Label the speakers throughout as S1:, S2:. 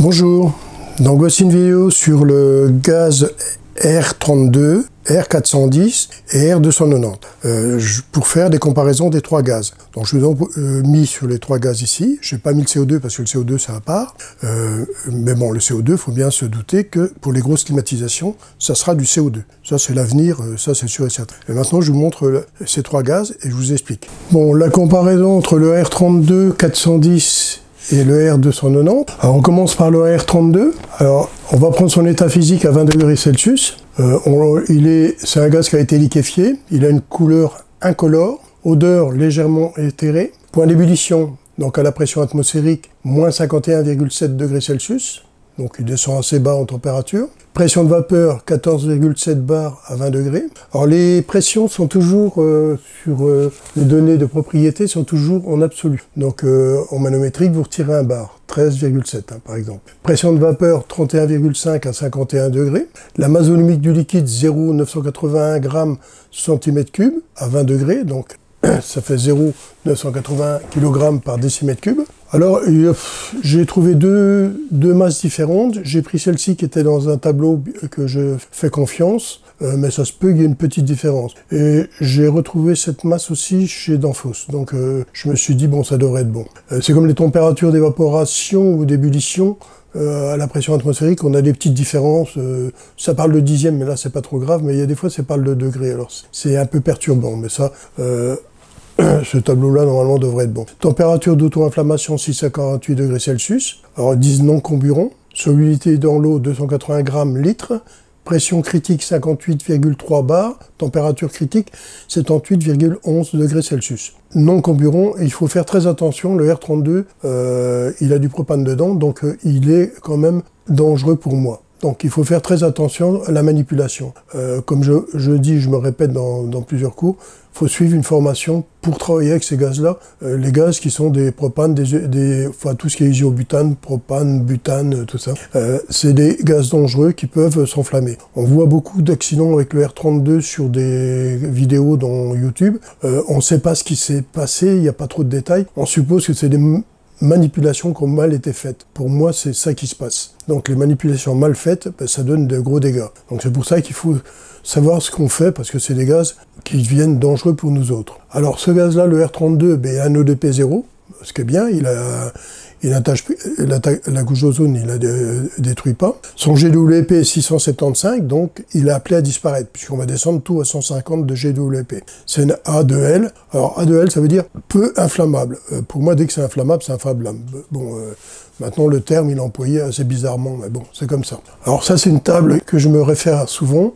S1: Bonjour, donc voici une vidéo sur le gaz R32, R410 et R290 pour faire des comparaisons des trois gaz. Donc je vous ai mis sur les trois gaz ici, je n'ai pas mis le CO2 parce que le CO2 c'est à part, mais bon le CO2 il faut bien se douter que pour les grosses climatisations ça sera du CO2. Ça c'est l'avenir, ça c'est sûr et certain. Et maintenant je vous montre ces trois gaz et je vous explique. Bon, la comparaison entre le R32, 410 et le R290. Alors on commence par le R32. Alors on va prendre son état physique à 20 degrés Celsius. C'est un gaz qui a été liquéfié. Il a une couleur incolore, odeur légèrement éthérée. Point d'ébullition, donc à la pression atmosphérique, moins 51,7 degrés Celsius. Donc il descend assez bas en température. Pression de vapeur, 14,7 bars à 20 degrés. Alors les pressions sont toujours, sur les données de propriété, sont toujours en absolu. Donc en manométrique, vous retirez un bar, 13,7 par exemple. Pression de vapeur, 31,5 à 51 degrés. La masse volumique du liquide, 0,981 grammes cm3 à 20 degrés. Donc ça fait 0,981 kg par décimètre cube. Alors, j'ai trouvé deux masses différentes. J'ai pris celle-ci qui était dans un tableau que je fais confiance, mais ça se peut qu'il y ait une petite différence. Et j'ai retrouvé cette masse aussi chez Danfoss. Donc, je me suis dit, bon, ça devrait être bon. C'est comme les températures d'évaporation ou d'ébullition. À la pression atmosphérique, on a des petites différences. Ça parle de dixième, mais là, c'est pas trop grave. Mais il y a des fois, ça parle de degrés. Alors, c'est un peu perturbant, mais ça... ce tableau-là, normalement, devrait être bon. Température d'auto-inflammation, 6 à 48 degrés Celsius. Alors, ils disent non comburant. Solubilité dans l'eau, 280 grammes litre. Pression critique, 58,3 bars. Température critique, 78,11 degrés Celsius. Non comburant, il faut faire très attention. Le R32, il a du propane dedans, donc il est quand même dangereux pour moi. Donc il faut faire très attention à la manipulation. Comme je dis, je me répète dans plusieurs cours, il faut suivre une formation pour travailler avec ces gaz-là. Les gaz qui sont des propanes, enfin tout ce qui est isobutane, propane, butane, tout ça. C'est des gaz dangereux qui peuvent s'enflammer. On voit beaucoup d'accidents avec le R32 sur des vidéos dans YouTube. On ne sait pas ce qui s'est passé, il n'y a pas trop de détails. On suppose que c'est des manipulations qui ont mal été faites. Pour moi, c'est ça qui se passe. Donc les manipulations mal faites, ben, ça donne de gros dégâts. Donc c'est pour ça qu'il faut savoir ce qu'on fait, parce que c'est des gaz qui deviennent dangereux pour nous autres. Alors ce gaz-là, le R32, ben, un EDP 0, ce qui est bien, la couche d'ozone, il la détruit pas. Son GWP est 675, donc il est appelé à disparaître, puisqu'on va descendre tout à 150 de GWP. C'est une A2L. Alors A2L, ça veut dire peu inflammable. Pour moi, dès que c'est inflammable, c'est inflammable. Bon, maintenant le terme, il est employé assez bizarrement, mais bon, c'est comme ça. Alors ça, c'est une table que je me réfère souvent.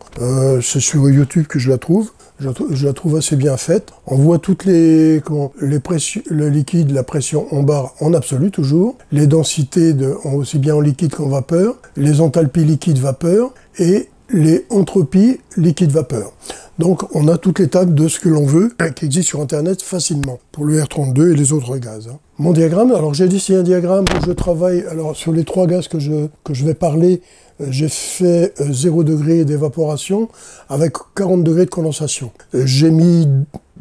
S1: C'est sur YouTube que je la trouve. Je la trouve assez bien faite. On voit toutes les pressions, le liquide, la pression en barre en absolu toujours, les densités aussi bien en liquide qu'en vapeur, les enthalpies liquide-vapeur et les entropies liquide-vapeur. Donc on a toutes les tables de ce que l'on veut qui existe sur internet facilement pour le R32 et les autres gaz. Mon diagramme, alors j'ai dit c'est un diagramme où je travaille, alors sur les trois gaz que je vais parler, j'ai fait 0 degré d'évaporation avec 40 degrés de condensation. J'ai mis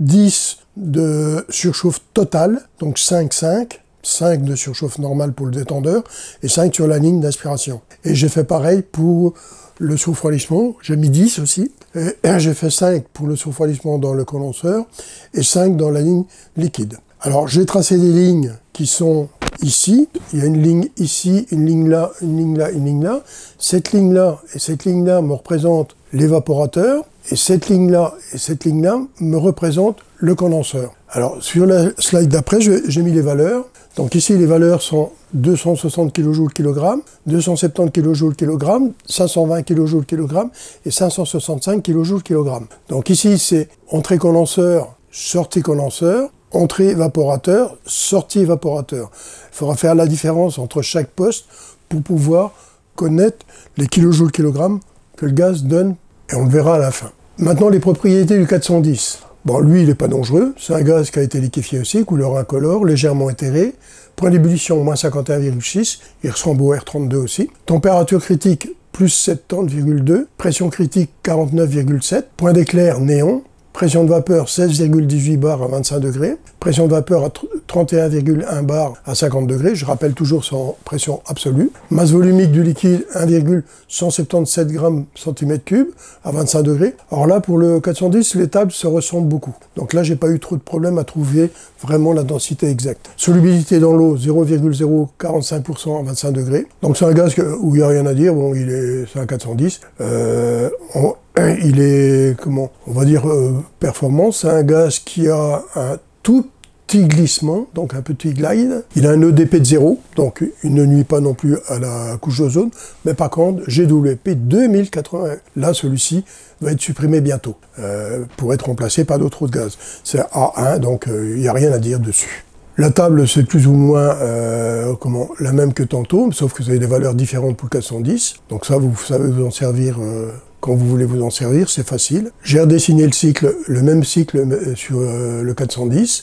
S1: 10 de surchauffe totale, donc 5 de surchauffe normale pour le détendeur et 5 sur la ligne d'aspiration. Et j'ai fait pareil pour le surfroidissement, j'ai mis 10 aussi. J'ai fait 5 pour le surfroidissement dans le condenseur et 5 dans la ligne liquide. Alors j'ai tracé des lignes qui sont ici, il y a une ligne ici, une ligne là, une ligne là, une ligne là. Cette ligne-là et cette ligne-là me représentent l'évaporateur, et cette ligne-là et cette ligne-là me représentent le condenseur. Alors sur la slide d'après, j'ai mis les valeurs. Donc ici, les valeurs sont 260 kJ kg, 270 kJ kg, 520 kJ kg et 565 kJ kg. Donc ici, c'est entrée condenseur, sortie condenseur, entrée évaporateur, sortie évaporateur. Il faudra faire la différence entre chaque poste pour pouvoir connaître les kilojoules kilogrammes que le gaz donne, et on le verra à la fin. Maintenant, les propriétés du 410. Bon, lui, il n'est pas dangereux. C'est un gaz qui a été liquéfié aussi, couleur incolore, légèrement éthéré. Point d'ébullition, moins 51,6. Il ressemble au R32 aussi. Température critique, plus 70,2. Pression critique, 49,7. Point d'éclair, néon. Pression de vapeur 16,18 bars à 25 degrés. Pression de vapeur à 31,1 bars à 50 degrés. Je rappelle toujours sans pression absolue. Masse volumique du liquide 1,177 grammes cm3 à 25 degrés. Alors là, pour le 410, les tables se ressemblent beaucoup. Donc là, j'ai pas eu trop de problème à trouver vraiment la densité exacte. Solubilité dans l'eau 0,045% à 25 degrés. Donc c'est un gaz où il n'y a rien à dire. Bon, c'est un 410. Il est, comment, on va dire, performant. C'est un gaz qui a un tout petit glissement, donc un petit glide. Il a un EDP de 0, donc il ne nuit pas non plus à la couche d'ozone. Mais par contre, GWP 2080, là, celui-ci va être supprimé bientôt, pour être remplacé par d'autres gaz. C'est A1, donc il n'y a rien à dire dessus. La table, c'est plus ou moins la même que tantôt, sauf que vous avez des valeurs différentes pour le 410. Donc ça, vous savez vous en servir quand vous voulez vous en servir, c'est facile. J'ai redessiné le même cycle sur le 410.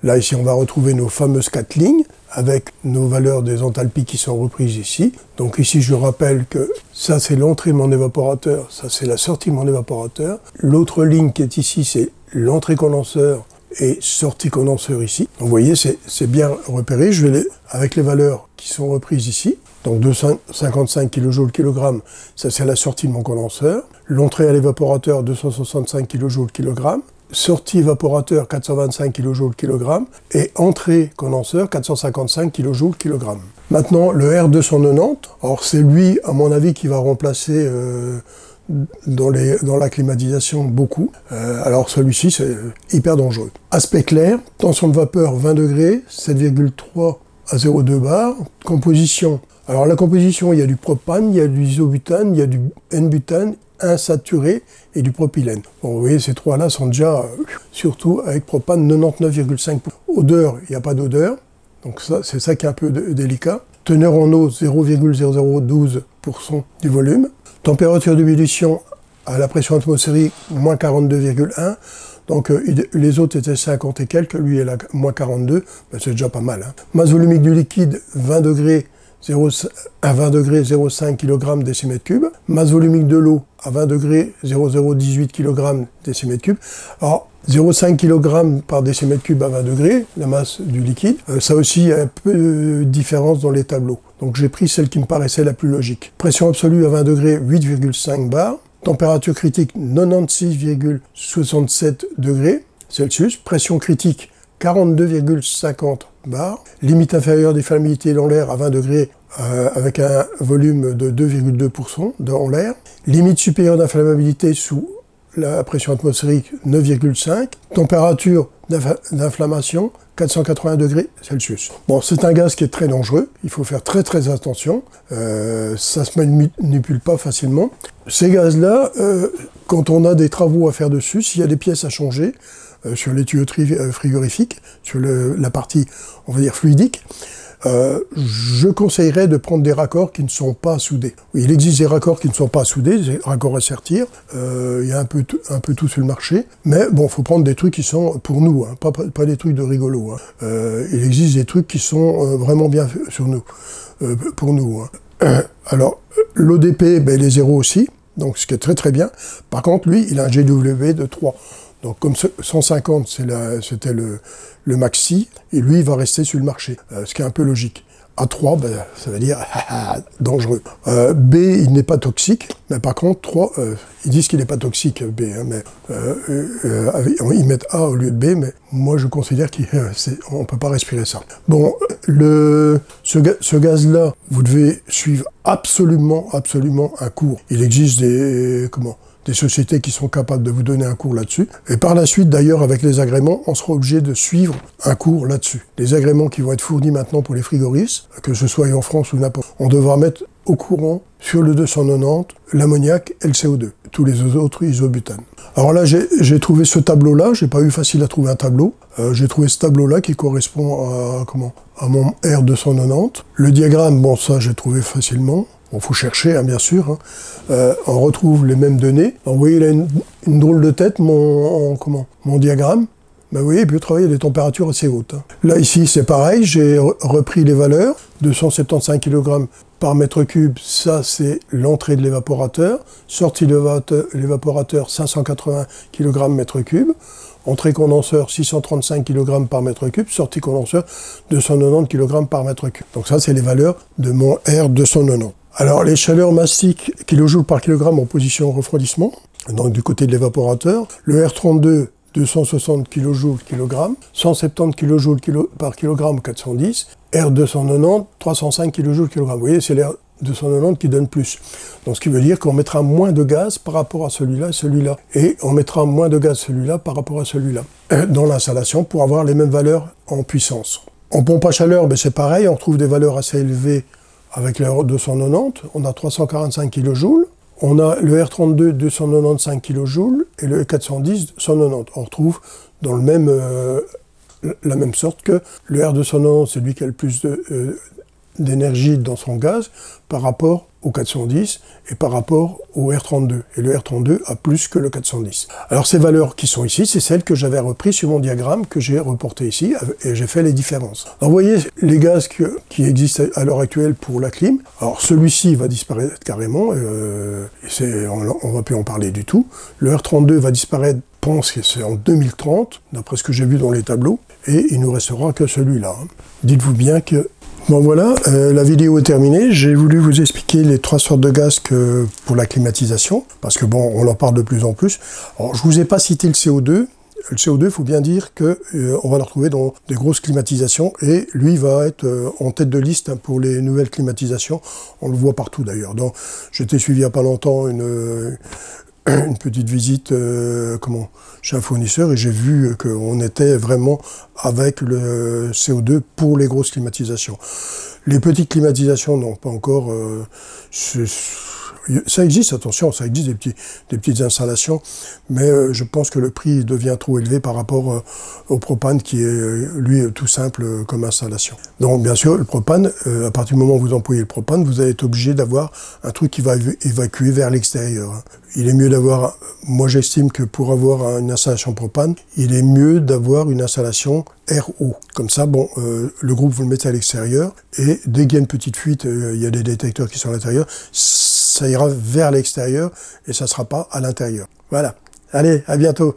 S1: Là, ici, on va retrouver nos fameuses 4 lignes avec nos valeurs des enthalpies qui sont reprises ici. Donc ici, je rappelle que ça, c'est l'entrée de mon évaporateur, ça, c'est la sortie de mon évaporateur. L'autre ligne qui est ici, c'est l'entrée condenseur et sortie condenseur ici. Donc vous voyez, c'est bien repéré. Je vais avec les valeurs qui sont reprises ici. Donc 255 kJ kg, ça c'est la sortie de mon condenseur. L'entrée à l'évaporateur 265 kJ kg. Sortie évaporateur 425 kJ kg. Et entrée condenseur 455 kJ kg. Maintenant le R290, alors c'est lui à mon avis qui va remplacer dans la climatisation beaucoup. Alors celui-ci c'est hyper dangereux. Aspect clair, tension de vapeur 20 degrés, 7,3 à 0,2 bar. Composition. Alors la composition, il y a du propane, il y a du isobutane, il y a du N-butane, insaturé et du propylène. Bon, vous voyez, ces trois-là sont déjà, surtout avec propane, 99,5%. Odeur, il n'y a pas d'odeur. Donc ça, c'est ça qui est un peu délicat. Teneur en eau, 0,0012% du volume. Température d'ébullition à la pression atmosphérique, moins 42,1. Donc les autres étaient 50 et quelques, lui il est à moins 42, ben, c'est déjà pas mal. Hein. Masse volumique du liquide, 20 degrés, 0,5 kg décimètre cube. Masse volumique de l'eau à 20 degrés, 0,018 kg décimètre cube. Alors, 0,5 kg par décimètre cube à 20 degrés, la masse du liquide. Ça aussi, il y a un peu de différence dans les tableaux. Donc j'ai pris celle qui me paraissait la plus logique. Pression absolue à 20 degrés, 8,5 bars. Température critique, 96,67 degrés Celsius. Pression critique, 42,50 bars. Limite inférieure des flammabilités dans l'air à 20 degrés avec un volume de 2,2% dans l'air. Limite supérieure d'inflammabilité sous la pression atmosphérique, 9,5. Température d'inflammation, 480 degrés Celsius. Bon, c'est un gaz qui est très dangereux. Il faut faire très très attention. Ça se manipule pas facilement. Ces gaz-là, quand on a des travaux à faire dessus, s'il y a des pièces à changer, sur les tuyauteries frigorifiques, sur la partie, on va dire, fluidique, je conseillerais de prendre des raccords qui ne sont pas soudés. Il existe des raccords qui ne sont pas soudés, des raccords à sertir, il y a un peu tout sur le marché, mais bon, il faut prendre des trucs qui sont pour nous, hein, pas des trucs de rigolo. Hein. Il existe des trucs qui sont vraiment bien sur nous, pour nous. Hein. Alors, l'ODP, ben, il est 0 aussi, donc ce qui est très très bien. Par contre, lui, il a un GW de 3. Donc comme 150, c'était le maxi, et lui, il va rester sur le marché, ce qui est un peu logique. A3, ben, ça veut dire dangereux. B, il n'est pas toxique, mais par contre, 3, ils disent qu'il n'est pas toxique, B, hein, mais ils mettent A au lieu de B, mais moi je considère qu'on ne peut pas respirer ça. Bon, ce gaz-là, vous devez suivre absolument un cours. Il existe des sociétés qui sont capables de vous donner un cours là-dessus. Et par la suite, d'ailleurs, avec les agréments, on sera obligé de suivre un cours là-dessus. Les agréments qui vont être fournis maintenant pour les frigoristes, que ce soit en France ou n'importe, on devra mettre au courant sur le 290 l'ammoniac et le CO2, tous les autres isobutanes. Alors là, j'ai trouvé ce tableau-là, j'ai pas eu facile à trouver un tableau. J'ai trouvé ce tableau-là qui correspond à mon R290. Le diagramme, bon, ça, j'ai trouvé facilement. Bon, faut chercher, hein, bien sûr. Hein. On retrouve les mêmes données. Alors, vous voyez, il a une drôle de tête, mon diagramme. Ben, vous voyez, il peut travailler à des températures assez hautes. Hein. Là, ici, c'est pareil. J'ai repris les valeurs. 275 kg par mètre cube, ça c'est l'entrée de l'évaporateur. Sortie de l'évaporateur, 580 kg mètre cube. Entrée condenseur, 635 kg par mètre cube. Sortie condenseur, 290 kg par mètre cube. Donc ça, c'est les valeurs de mon R290. Alors, les chaleurs mastiques, kJ par kilogramme en position refroidissement, donc du côté de l'évaporateur. Le R32, 260 kJ kg, 170 kJ par kilogramme 410, R290, 305 kJ kg. Vous voyez, c'est l'R290 qui donne plus. Donc ce qui veut dire qu'on mettra moins de gaz par rapport à celui-là et celui-là. Et on mettra moins de gaz celui-là par rapport à celui-là dans l'installation pour avoir les mêmes valeurs en puissance. En pompe à chaleur, ben c'est pareil, on trouve des valeurs assez élevées avec le R290. On a 345 kJ. On a le R32, 295 kJ, et le E410, 190. On retrouve dans le même, la même sorte que le R290, c'est lui qui a le plus d'énergie dans son gaz par rapport au 410 et par rapport au R32. Et le R32 a plus que le 410. Alors ces valeurs qui sont ici, c'est celles que j'avais reprises sur mon diagramme que j'ai reporté ici et j'ai fait les différences. Alors vous voyez les gaz qui existent à l'heure actuelle pour la clim. Alors celui-ci va disparaître carrément, on va plus en parler du tout. Le R32 va disparaître, je pense que c'est en 2030, d'après ce que j'ai vu dans les tableaux, et il nous restera que celui-là. Dites-vous bien que bon voilà, la vidéo est terminée. J'ai voulu vous expliquer les trois sortes de gaz pour la climatisation, parce que bon, on en parle de plus en plus. Alors, je vous ai pas cité le CO2. Le CO2, il faut bien dire que on va le retrouver dans des grosses climatisations, et lui va être en tête de liste pour les nouvelles climatisations. On le voit partout d'ailleurs. Donc, j'étais suivi il y a pas longtemps une petite visite chez un fournisseur, et j'ai vu qu'on était vraiment avec le CO2 pour les grosses climatisations. Les petites climatisations, non, pas encore. Ça existe, attention, ça existe des petites installations, mais je pense que le prix devient trop élevé par rapport au propane qui est, lui, tout simple comme installation. Donc, bien sûr, le propane, à partir du moment où vous employez le propane, vous allez être obligé d'avoir un truc qui va évacuer vers l'extérieur. Il est mieux d'avoir, moi j'estime que pour avoir une installation propane, il est mieux d'avoir une installation RO. Comme ça, bon, le groupe vous le mettez à l'extérieur, et dès qu'il y a une petite fuite, il y a des détecteurs qui sont à l'intérieur, ça ira vers l'extérieur et ça ne sera pas à l'intérieur. Voilà. Allez, à bientôt.